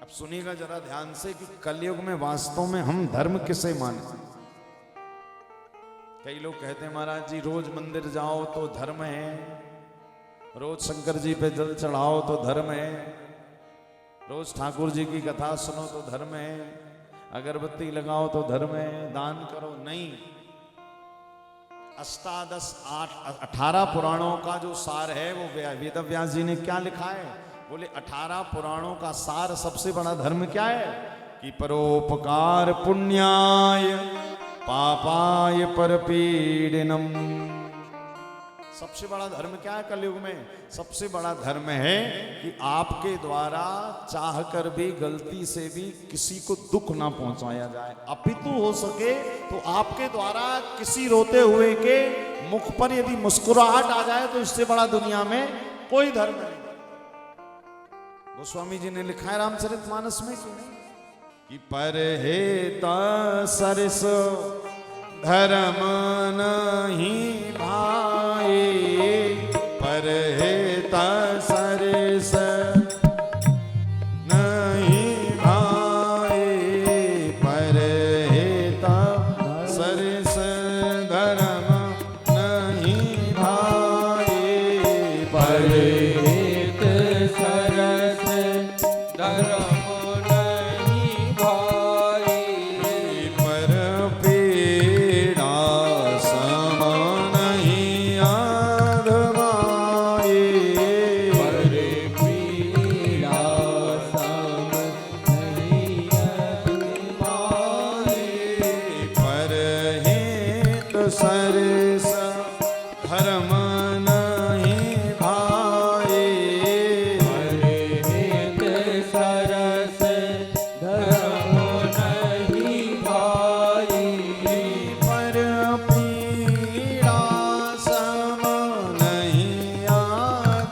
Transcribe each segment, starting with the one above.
अब सुनिएगा जरा ध्यान से कि कलयुग में वास्तव में हम धर्म किसे माने। कई लोग कहते हैं महाराज जी रोज मंदिर जाओ तो धर्म है, रोज शंकर जी पे जल चढ़ाओ तो धर्म है, रोज ठाकुर जी की कथा सुनो तो धर्म है, अगरबत्ती लगाओ तो धर्म है, दान करो। नहीं, अष्टादश 18 पुराणों का जो सार है वो वेद व्यास जी ने क्या लिखा है? बोले 18 पुराणों का सार सबसे बड़ा धर्म क्या है कि परोपकार पुण्याय पापाय परपीड़नम। सबसे बड़ा धर्म क्या है कलयुग में? सबसे बड़ा धर्म है कि आपके द्वारा चाहकर भी गलती से भी किसी को दुख ना पहुंचाया जाए, अपितु हो सके तो आपके द्वारा किसी रोते हुए के मुख पर यदि मुस्कुराहट आ जाए तो इससे बड़ा दुनिया में कोई धर्म नहीं। गोस्वामी जी ने लिखा है रामचरितमानस में कि परहित सरस धर्म नहीं भाई, परहित सरस नहीं भाई, परहित सरस धर्म नहीं भाई, परहित सरस धर्म सरस धर्म नहीं भाई, परहित सरस धर्म नहीं भाई, पर पीड़ा सम नहीं आधमाई,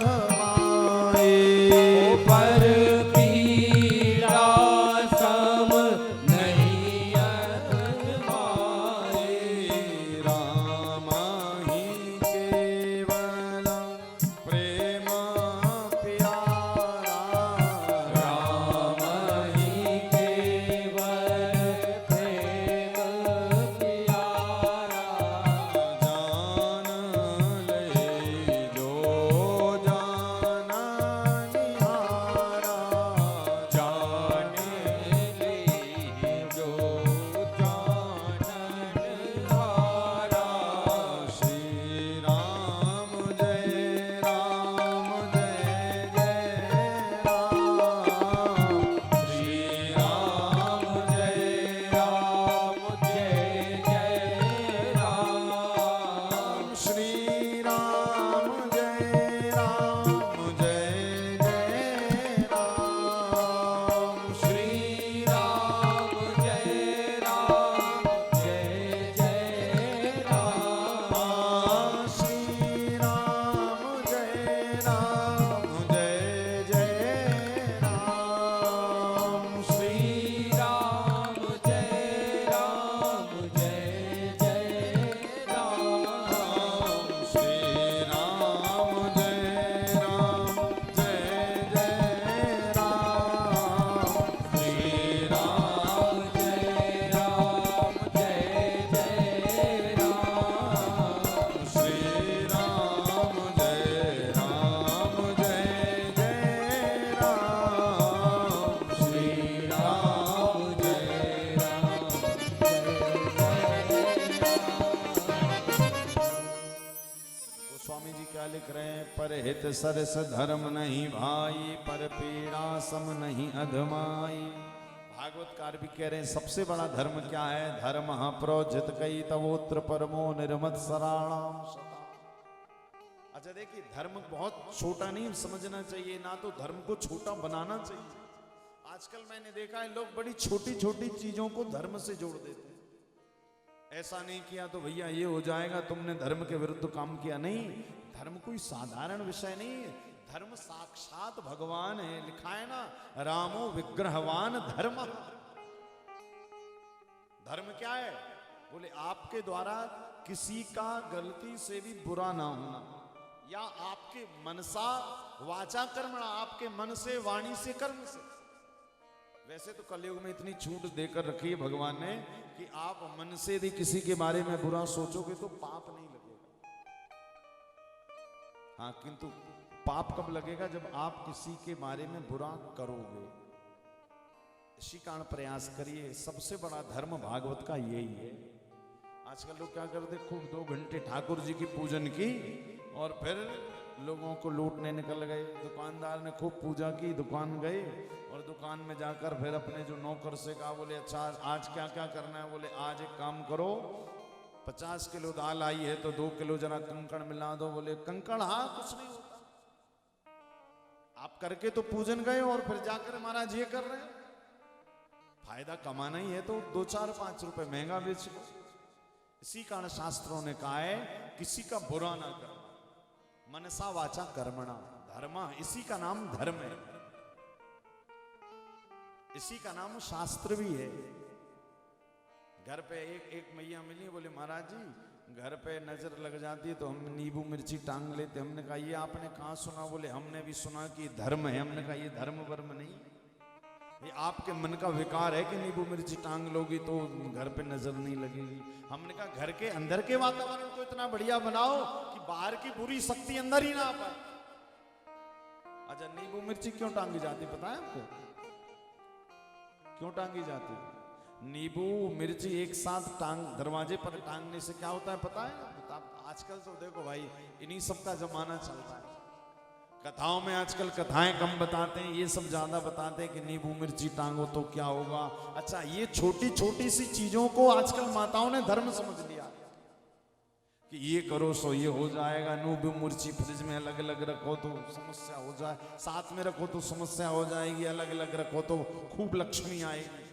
पर पीड़ा सम नहीं आधमाई। परहित सरस धर्म नहीं भाई, पर पीड़ा सम नहीं अधमाई। भागवतकार भी कह रहे हैं सबसे बड़ा धर्म क्या है? धर्म प्रोजित कई तवोत्र परमो निर्मत सराणाम सता। अच्छा देखिए, धर्म बहुत छोटा नहीं समझना चाहिए, ना तो धर्म को छोटा बनाना चाहिए। आजकल मैंने देखा है लोग बड़ी छोटी छोटी चीजों को धर्म से जोड़ देते हैं। ऐसा नहीं किया तो भैया ये हो जाएगा, तुमने धर्म के विरुद्ध काम किया। नहीं, धर्म कोई साधारण विषय नहीं है, धर्म साक्षात भगवान है। लिखा है ना, रामो विग्रहवान धर्म। धर्म क्या है? बोले आपके द्वारा किसी का गलती से भी बुरा ना होना, या आपके मनसा वाचा कर्मणा, आपके मन से वाणी से कर्म से। वैसे तो कलयुग में इतनी छूट देकर रखी है भगवान ने कि आप मन से यदि किसी के बारे में बुरा सोचोगे तो पाप नहीं लगेगा। हाँ, किंतु पाप कब लगेगा? जब आप किसी के बारे में बुरा करोगे। इसी कारण प्रयास करिए। सबसे बड़ा धर्म भागवत का यही है। आजकल लोग क्या करते, खूब 2 घंटे ठाकुर जी की पूजन की और फिर लोगों को लूटने निकल गए। दुकानदार ने खूब पूजा की, दुकान गए और दुकान में जाकर फिर अपने जो नौकर से कहा, बोले अच्छा आज क्या क्या करना है? बोले आज एक काम करो, 50 किलो दाल आई है तो 2 किलो जरा कंकड़ मिला दो। बोले कंकड़? हाँ, कुछ नहीं होता। आप करके तो पूजन गए और फिर जाकर महाराज ये कर रहे हैं। फायदा कमाना ही है तो 2, 4, 5 रुपए महंगा बेच लो। इसी कारण शास्त्रों ने कहा है किसी का बुरा ना करना, मनसा वाचा कर्मणा धर्मा। इसी का नाम धर्म है, इसी का नाम शास्त्र भी है। घर पे एक मैया मिली, बोले महाराज जी घर पे नजर लग जाती है तो हम नींबू मिर्ची टांग लेते। हमने कहा ये आपने कहाँ सुना? बोले हमने भी सुना कि धर्म है। हमने कहा ये धर्म वर्म नहीं, ये आपके मन का विकार है कि नींबू मिर्ची टांग लोगी तो घर पे नजर नहीं लगेगी। हमने कहा घर के अंदर के वातावरण को इतना बढ़िया बनाओ कि बाहर की बुरी शक्ति अंदर ही ना आ पाए। अच्छा, नींबू मिर्ची क्यों टांगी जाती पता है आपको? क्यों टांगी जाती? नींबू मिर्ची एक साथ दरवाजे पर टांगने से क्या होता है पता है? आजकल तो देखो भाई, इन्हीं सब का जमाना चलता है। कथाओं में आजकल कथाएं कम बताते हैं, ये सब ज्यादा बताते हैं कि नींबू मिर्ची टांगो तो क्या होगा। अच्छा, ये छोटी छोटी सी चीजों को आजकल माताओं ने धर्म समझ लिया कि ये करो सो ये हो जाएगा। नींबू मिर्ची फ्रिज में अलग अलग रखो तो समस्या हो जाए, साथ में रखो तो समस्या हो जाएगी, अलग अलग रखो तो खूब लक्ष्मी आएगी।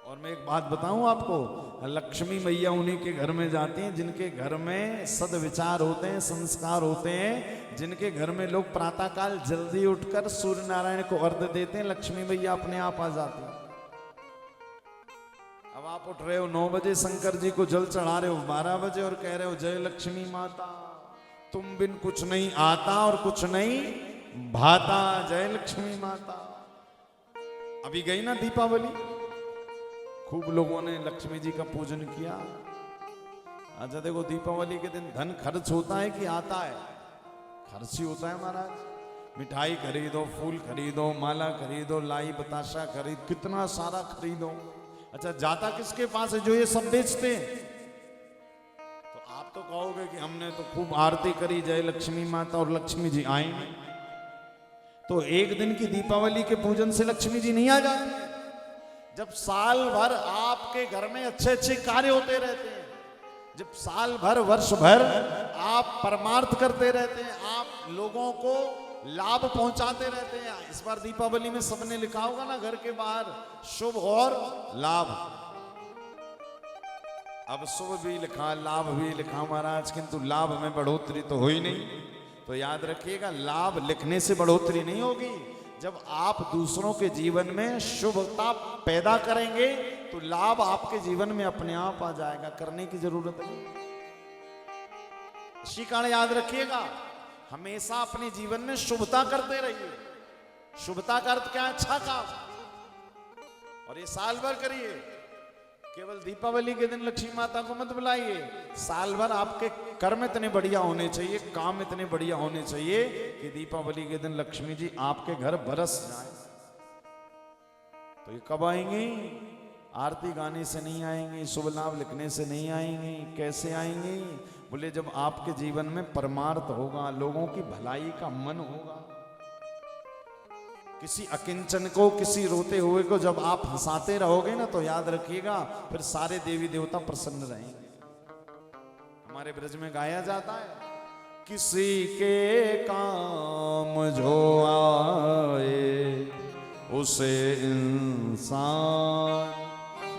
और मैं एक बात बताऊं आपको, लक्ष्मी मैया उन्हीं के घर में जाती हैं जिनके घर में सद्विचार होते हैं, संस्कार होते हैं, जिनके घर में लोग प्रातःकाल जल्दी उठकर सूर्य नारायण को अर्घ्य देते हैं। लक्ष्मी मैया अपने आप आ जाती है। अब आप उठ रहे हो 9 बजे, शंकर जी को जल चढ़ा रहे हो 12 बजे और कह रहे हो जय लक्ष्मी माता, तुम बिन कुछ नहीं आता और कुछ नहीं भाता, जय लक्ष्मी माता। अभी गई ना दीपावली, खूब लोगों ने लक्ष्मी जी का पूजन किया। अच्छा देखो, दीपावली के दिन धन खर्च होता है कि आता है? खर्च ही होता है महाराज। मिठाई खरीदो, फूल खरीदो, माला खरीदो, लाई बताशा खरीद, कितना सारा खरीदो। अच्छा, जाता किसके पास है? जो ये सब बेचते हैं। तो आप तो कहोगे कि हमने तो खूब आरती करी जय लक्ष्मी माता और लक्ष्मी जी आई नहीं। तो एक दिन की दीपावली के पूजन से लक्ष्मी जी नहीं आ जाएंगे? जब साल भर आपके घर में अच्छे अच्छे कार्य होते रहते हैं, जब साल भर वर्ष भर आप परमार्थ करते रहते हैं, आप लोगों को लाभ पहुंचाते रहते हैं। इस बार दीपावली में सबने लिखा होगा ना घर के बाहर, शुभ और लाभ। अब शुभ भी लिखा, लाभ भी लिखा महाराज, किंतु लाभ में बढ़ोतरी तो हुई नहीं। तो याद रखिएगा, लाभ लिखने से बढ़ोतरी नहीं होगी। जब आप दूसरों के जीवन में शुभता पैदा करेंगे तो लाभ आपके जीवन में अपने आप आ जाएगा, करने की जरूरत नहीं। इसी कारण याद रखिएगा, हमेशा अपने जीवन में शुभता करते रहिए। शुभता का अर्थ क्या है? अच्छा काम। और ये साल भर करिए, केवल दीपावली के दिन लक्ष्मी माता को मत बुलाइए। साल भर आपके कर्म इतने बढ़िया होने चाहिए, काम इतने बढ़िया होने चाहिए कि दीपावली के दिन लक्ष्मी जी आपके घर बरस जाए। तो ये कब आएंगी? आरती गाने से नहीं आएंगी, शुभ लाभ लिखने से नहीं आएंगी। कैसे आएंगी? बोले जब आपके जीवन में परमार्थ होगा, लोगों की भलाई का मन होगा। किसी अकिंचन को, किसी रोते हुए को जब आप हंसाते रहोगे ना, तो याद रखिएगा फिर सारे देवी देवता प्रसन्न रहेंगे। हमारे ब्रज में गाया जाता है, किसी के काम जो आए उसे इंसान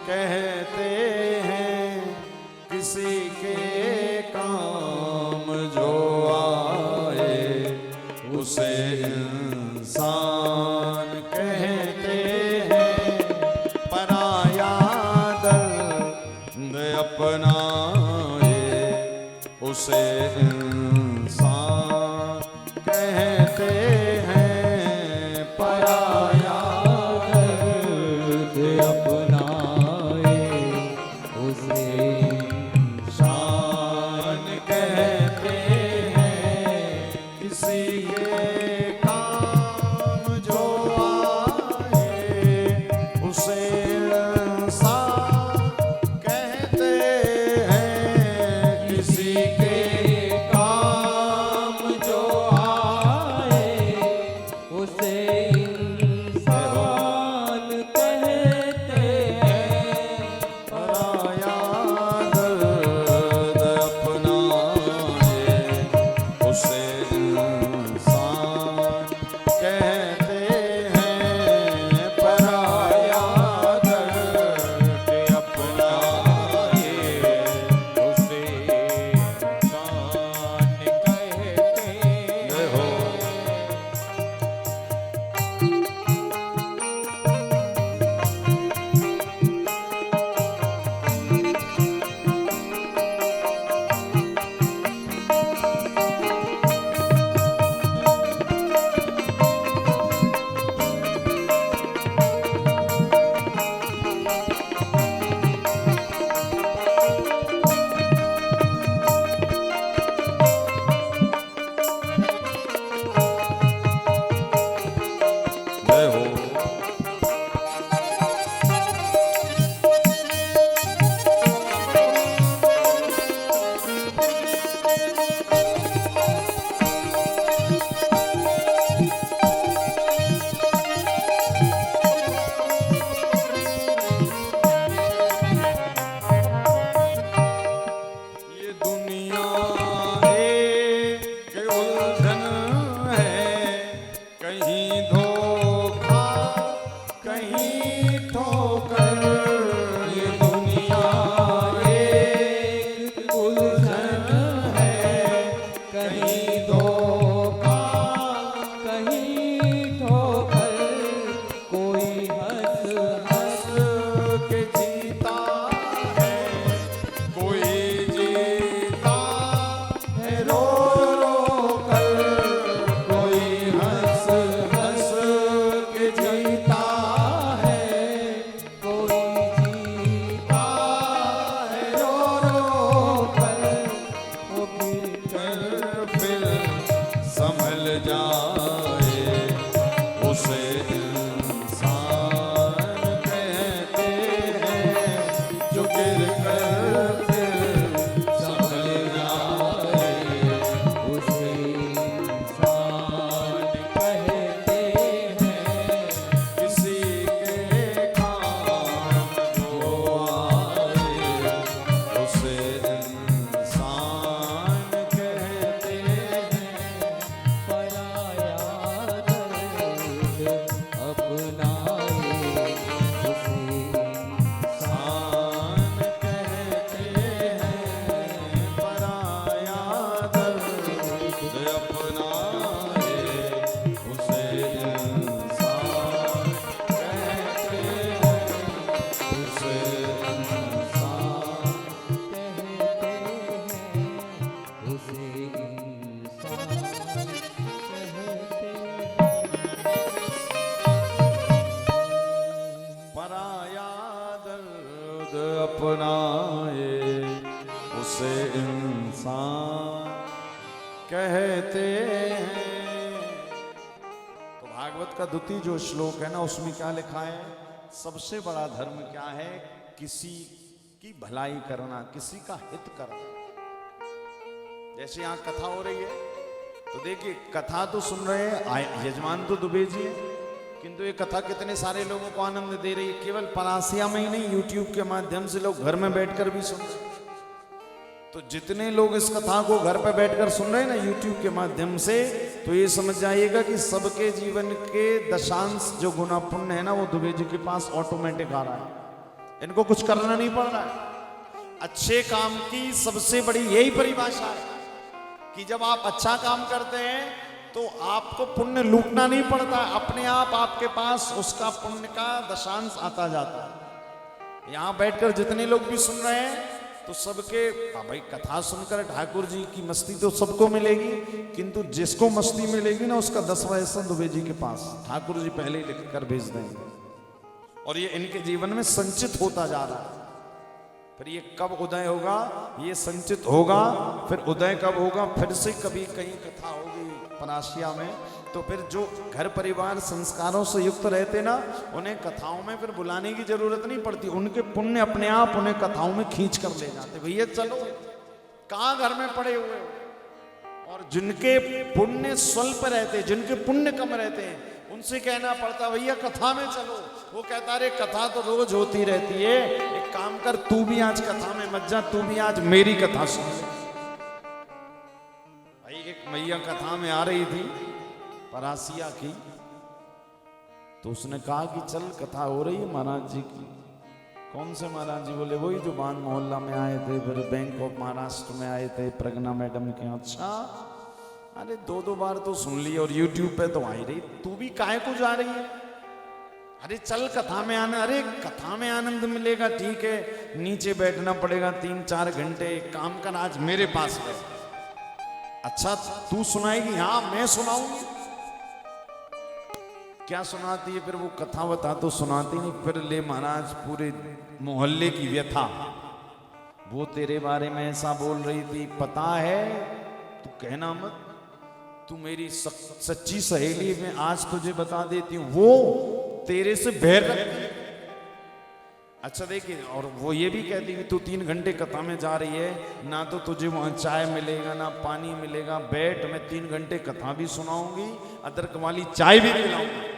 कहते हैं। किसी के काम जो आए उसे इंसान कहते हैं। पराया दर्द अपनाए उसे इंसान कहते हैं। पराया दर्द खुद अपनाए उसे इंसान कहते हैं। तो भागवत का द्वितीय जो श्लोक है ना, उसमें क्या लिखा है? सबसे बड़ा धर्म क्या है? किसी की भलाई करना, किसी का हित करना। जैसे यहाँ कथा हो रही है, तो देखिए कथा तो सुन रहे हैं, यजमान तो दुबे जी है, किंतु ये कथा कितने सारे लोगों को आनंद दे रही है। केवल परासिया में ही नहीं, यूट्यूब के माध्यम से लोग घर में बैठकर भी सुन रहे हैं। तो जितने लोग इस कथा को घर पर बैठकर सुन रहे हैं ना यूट्यूब के माध्यम से, तो ये समझ जाइएगा कि सबके जीवन के दशांश जो गुना पुण्य है ना, वो दुबे जी के पास ऑटोमेटिक आ रहा है। इनको कुछ करना नहीं पड़ रहा है। अच्छे काम की सबसे बड़ी यही परिभाषा है कि जब आप अच्छा काम करते हैं तो आपको पुण्य लूटना नहीं पड़ता, अपने आप आपके पास उसका पुण्य का दशांश आता जाता है। यहां बैठकर जितने लोग भी सुन रहे हैं, तो सबके भाई कथा सुनकर ठाकुर जी की मस्ती तो सबको मिलेगी, किंतु जिसको मस्ती मिलेगी ना, उसका 10वां हिस्सा दुबे जी के पास ठाकुर जी पहले ही लिख कर भेज देंगे, और ये इनके जीवन में संचित होता जा रहा है। फिर ये कब उदय होगा? ये संचित होगा, फिर उदय कब होगा? फिर से कभी कहीं कथा होगी परासिया में, तो फिर जो घर परिवार संस्कारों से युक्त रहते ना, उन्हें कथाओं में फिर बुलाने की जरूरत नहीं पड़ती। उनके पुण्य अपने आप उन्हें कथाओं में खींच कर ले जाते। भैया चलो, कहाँ घर में पड़े हुए हो? और जिनके पुण्य स्वल्प रहते, जिनके पुण्य कम रहते हैं, उनसे कहना पड़ता भैया कथा में चलो। वो कहता रे कथा तो रोज होती रहती है, एक काम कर तू भी आज कथा में मत जा, तू भी आज मेरी कथा सुन। भाई एक मैया कथा में आ रही थी परासिया की, तो उसने कहा कि चल कथा हो रही है महाराज जी की। कौन से महाराज जी? बोले वही जो बांध मोहल्ला में आए थे, फिर बैंक ऑफ महाराष्ट्र में आए थे प्रज्ञा मैडम के। अच्छा, अरे 2-2 बार तो सुन ली और यूट्यूब पे तो आई रही, तू भी काहे को जा रही है? अरे चल कथा में आना। अरे कथा में आनंद मिलेगा, ठीक है, नीचे बैठना पड़ेगा 3-4 घंटे, काम कर आज मेरे पास बैठ। अच्छा तू सुनाएगी? हाँ मैं सुनाऊंगी। क्या सुनाती है? फिर वो कथा बता तो सुनाती नहीं, फिर ले महाराज पूरे मोहल्ले की व्यथा, वो तेरे बारे में ऐसा बोल रही थी, पता है, तू कहना मत, तू मेरी सच्ची सहेली, में आज तुझे बता देती हूँ, वो तेरे से बैर रखती है। अच्छा देखिए, और वो ये भी कहती है कि तू 3 घंटे कथा में जा रही है, ना तो तुझे वहां चाय मिलेगा ना पानी मिलेगा, बैठ मैं 3 घंटे कथा भी सुनाऊंगी, अदरक वाली चाय भी पिलाऊंगी।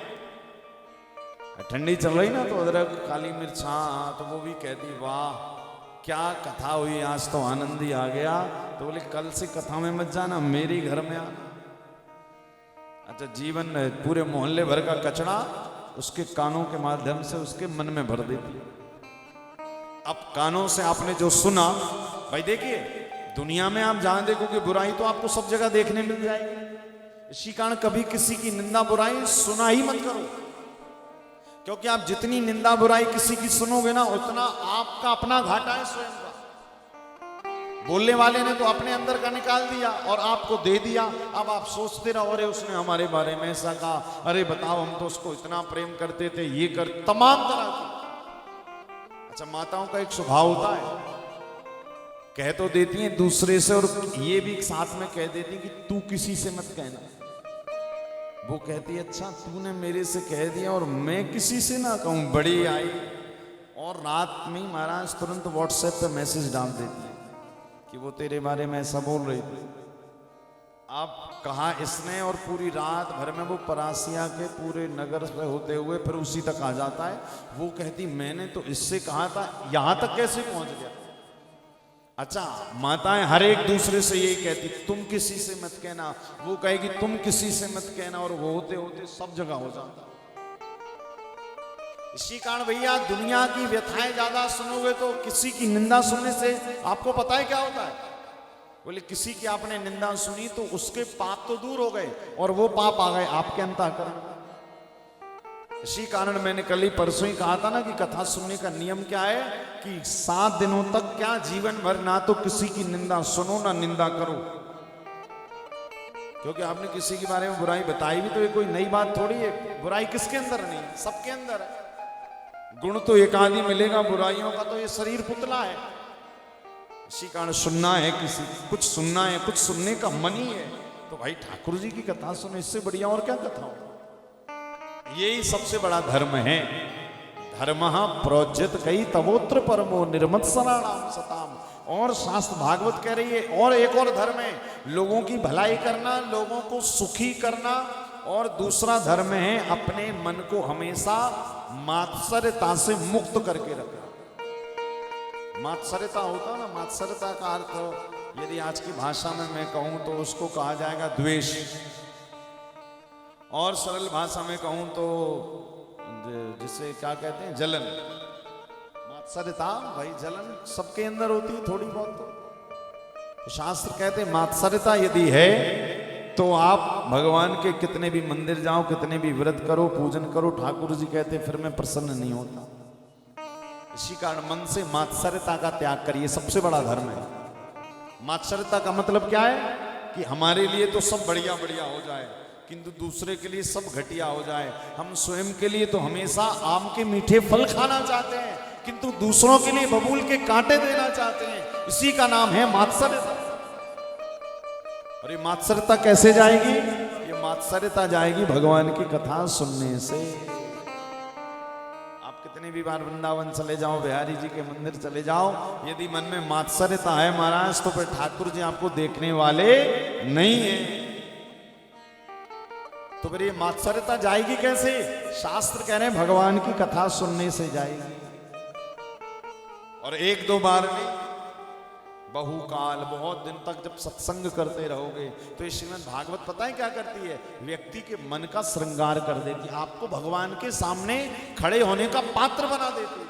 ठंडी चल रही ना, तो अदरक काली मिर्च, हाँ, तो वो भी कहती वाह क्या कथा हुई, आज तो आनंद ही आ गया। तो बोले कल से कथा में मत जाना, मेरी घर में आना। अच्छा, जीवन पूरे मोहल्ले भर का कचरा उसके कानों के माध्यम से उसके मन में भर देती। अब कानों से आपने जो सुना, भाई देखिए दुनिया में आप जहां देखोगे बुराई तो आपको सब जगह देखने मिल जाएगी। इसी कारण कभी किसी की निंदा बुराई सुना ही मत करो, क्योंकि आप जितनी निंदा बुराई किसी की सुनोगे ना, उतना आपका अपना घाटा है स्वयं का। बोलने वाले ने तो अपने अंदर का निकाल दिया और आपको दे दिया। अब आप सोचते रहो अरे उसने हमारे बारे में ऐसा कहा, अरे बताओ हम तो उसको इतना प्रेम करते थे, ये कर, तमाम तरह की। अच्छा, माताओं का एक स्वभाव होता है, कह तो देती हैं दूसरे से, और ये भी साथ में कह देती कि तू किसी से मत कहना। वो कहती अच्छा तूने मेरे से कह दिया और मैं किसी से ना कहूं। बड़ी आई और रात में महाराज तुरंत व्हाट्सएप पे मैसेज डाल देती है कि वो तेरे बारे में ऐसा बोल रही थी। अब कहा इसने, और पूरी रात भर में वो परासिया के पूरे नगर से होते हुए फिर उसी तक आ जाता है। वो कहती मैंने तो इससे कहा था, यहां तक कैसे पहुंच गया? अच्छा, माताएं हर एक दूसरे से यही कहती तुम किसी से मत कहना, वो कहेगी तुम किसी से मत कहना, और वो होते होते सब जगह हो जाता। इसी कारण भैया दुनिया की व्यथाएं ज्यादा सुनोगे तो किसी की निंदा सुनने से आपको पता है क्या होता है? बोले किसी की आपने निंदा सुनी तो उसके पाप तो दूर हो गए और वो पाप आ गए आपके अंतःकरण। इसी कारण मैंने कल ही परसों ही कहा था ना कि कथा सुनने का नियम क्या है कि 7 दिनों तक क्या जीवन भर ना तो किसी की निंदा सुनो ना निंदा करो, क्योंकि आपने किसी के बारे में बुराई बताई भी तो ये कोई नई बात थोड़ी है। बुराई किसके अंदर नहीं, सबके अंदर है। गुण तो एक आदि मिलेगा, बुराइयों का तो ये शरीर पुतला है। इसी कारण सुनना है, किसी कुछ सुनना है, कुछ सुनने का मन ही है तो भाई ठाकुर जी की कथा सुनो, इससे बढ़िया और क्या कथा हो। यही सबसे बड़ा धर्म है। धर्म प्रोज्यत कई तवोत्र परमो निर्मत्सराणाम सताम। और शास्त्र भागवत कह रही है और एक और धर्म है, लोगों की भलाई करना, लोगों को सुखी करना। और दूसरा धर्म है अपने मन को हमेशा मात्सर्यता से मुक्त करके रखना। मात्सर्यता होता ना, मात्सर्यता का अर्थ यदि आज की भाषा में मैं कहूं तो उसको कहा जाएगा द्वेष, और सरल भाषा में कहूं तो जिसे क्या कहते हैं, जलन। मात्सर्यता भाई जलन सबके अंदर होती है थोड़ी बहुत। तो शास्त्र कहते हैं मात्सर्यता यदि है तो आप भगवान के कितने भी मंदिर जाओ, कितने भी व्रत करो, पूजन करो, ठाकुर जी कहते फिर मैं प्रसन्न नहीं होता। इसी कारण मन से मात्सर्यता का त्याग करिए, सबसे बड़ा धर्म है। मात्सर्यता का मतलब क्या है कि हमारे लिए तो सब बढ़िया बढ़िया हो जाए किंतु दूसरे के लिए सब घटिया हो जाए। हम स्वयं के लिए तो हमेशा आम के मीठे फल खाना चाहते हैं किंतु दूसरों के लिए बबूल के कांटे देना चाहते हैं। इसी का नाम है मात्सर्यता। और ये मात्सर्यता कैसे जाएगी? ये मात्सर्यता जाएगी भगवान की कथा सुनने से। आप कितने भी बार वृंदावन चले जाओ, बिहारी जी के मंदिर चले जाओ, यदि मन में मात्सर्यता है महाराज तो फिर ठाकुर जी आपको देखने वाले नहीं है। तो फिर ये मात्सर्यता जाएगी कैसे? शास्त्र कह रहे हैं भगवान की कथा सुनने से जाएगी। और एक दो बार नहीं, बहुकाल बहुत दिन तक जब सत्संग करते रहोगे तो ये श्रीमद् भागवत पता है क्या करती है? व्यक्ति के मन का श्रृंगार कर देती है, आपको भगवान के सामने खड़े होने का पात्र बना देती है।